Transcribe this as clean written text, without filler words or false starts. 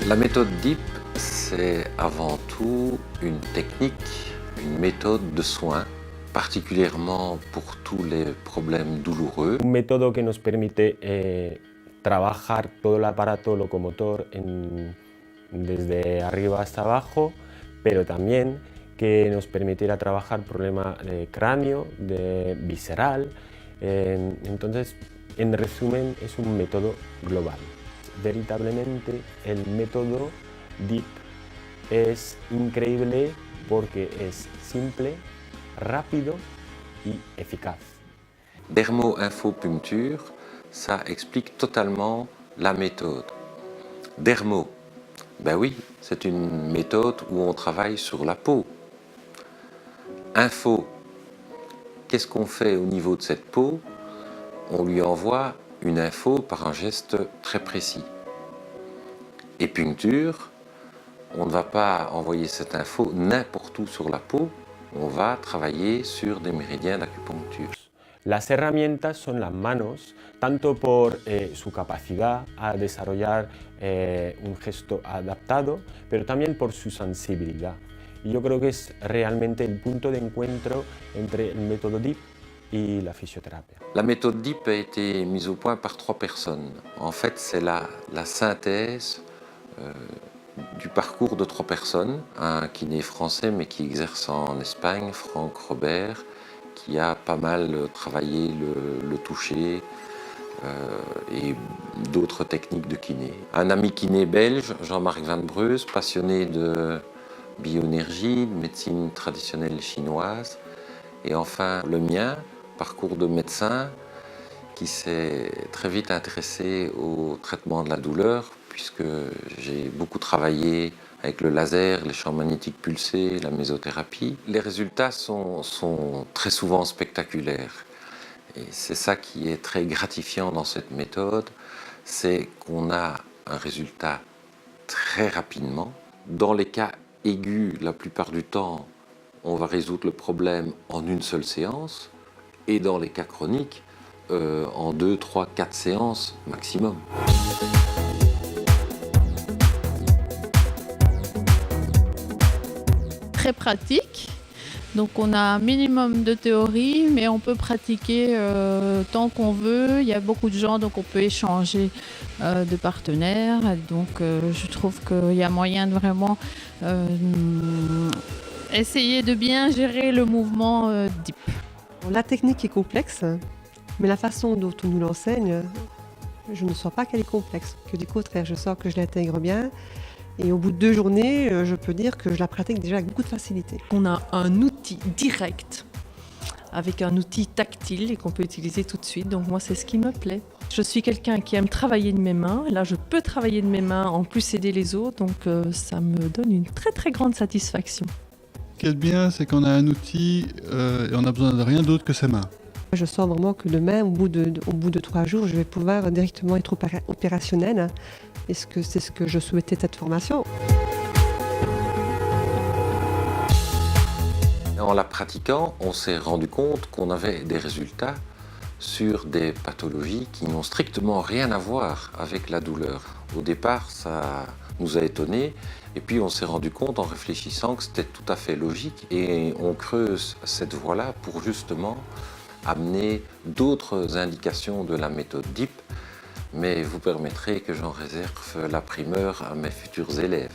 La méthode DIP, c'est avant tout une technique, une méthode de soins, particulièrement pour tous les problèmes douloureux. Un método que nos permite trabajar todo el aparato locomotor desde arriba hasta abajo, pero también que nos permitiera trabajar problemas de cráneo, de visceral. Entonces, en resumen, es un método global. Veritablemente, el método DIP es increíble porque es simple, rápido y eficaz. Dermo-infopuncture, ça explique totalement la méthode. Dermo, ben oui, c'est une méthode où on travaille sur la peau. Info, qu'est-ce qu'on fait au niveau de cette peau? On lui envoie une info par un geste très précis. Et puncture, on ne va pas envoyer cette info n'importe où sur la peau, on va travailler sur des méridiens d'acupuncture. Las herramientas son las manos, tanto por su capacidad a desarrollar un gesto adaptado, pero también por su sensibilidad. Y yo creo que es realmente el punto de encuentro entre el método DIP y la fisioterapia. La méthode DIP a été mise au point par 3 personnes. En fait, c'est la synthèse du parcours de 3 personnes. Un kiné français mais qui exerce en Espagne, Franck Robert, qui a pas mal travaillé le toucher et d'autres techniques de kiné. Un ami kiné belge, Jean-Marc Van Breus, passionné de bioénergie, de médecine traditionnelle chinoise. Et enfin le mien, parcours de médecin, qui s'est très vite intéressé au traitement de la douleur, puisque j'ai beaucoup travaillé avec le laser, les champs magnétiques pulsés, la mésothérapie. Les résultats sont très souvent spectaculaires. Et c'est ça qui est très gratifiant dans cette méthode, c'est qu'on a un résultat très rapidement. Dans les cas aigus, la plupart du temps, on va résoudre le problème en une seule séance. Et dans les cas chroniques, en 2, 3, 4 séances maximum. Très pratique, donc on a un minimum de théorie, mais on peut pratiquer tant qu'on veut. Il y a beaucoup de gens, donc on peut échanger de partenaires. Donc je trouve qu'il y a moyen de vraiment essayer de bien gérer le mouvement DIP. La technique est complexe, mais la façon dont on nous l'enseigne, je ne sens pas qu'elle est complexe. Que du contraire, je sens que je l'intègre bien. Et au bout de 2 journées, je peux dire que je la pratique déjà avec beaucoup de facilité. On a un outil direct, avec un outil tactile et qu'on peut utiliser tout de suite. Donc moi, c'est ce qui me plaît. Je suis quelqu'un qui aime travailler de mes mains. Là, je peux travailler de mes mains, en plus aider les autres. Donc ça me donne une très très grande satisfaction. Ce qui est bien, c'est qu'on a un outil et on n'a besoin de rien d'autre que ses mains. Je sens vraiment que demain, au bout de 3 jours, je vais pouvoir directement être opérationnelle. Et c'est ce que je souhaitais de cette formation. En la pratiquant, on s'est rendu compte qu'on avait des résultats sur des pathologies qui n'ont strictement rien à voir avec la douleur. Au départ, ça nous a étonnés, et puis on s'est rendu compte en réfléchissant que c'était tout à fait logique, et on creuse cette voie-là pour justement amener d'autres indications de la méthode DIP, mais vous permettrez que j'en réserve la primeur à mes futurs élèves.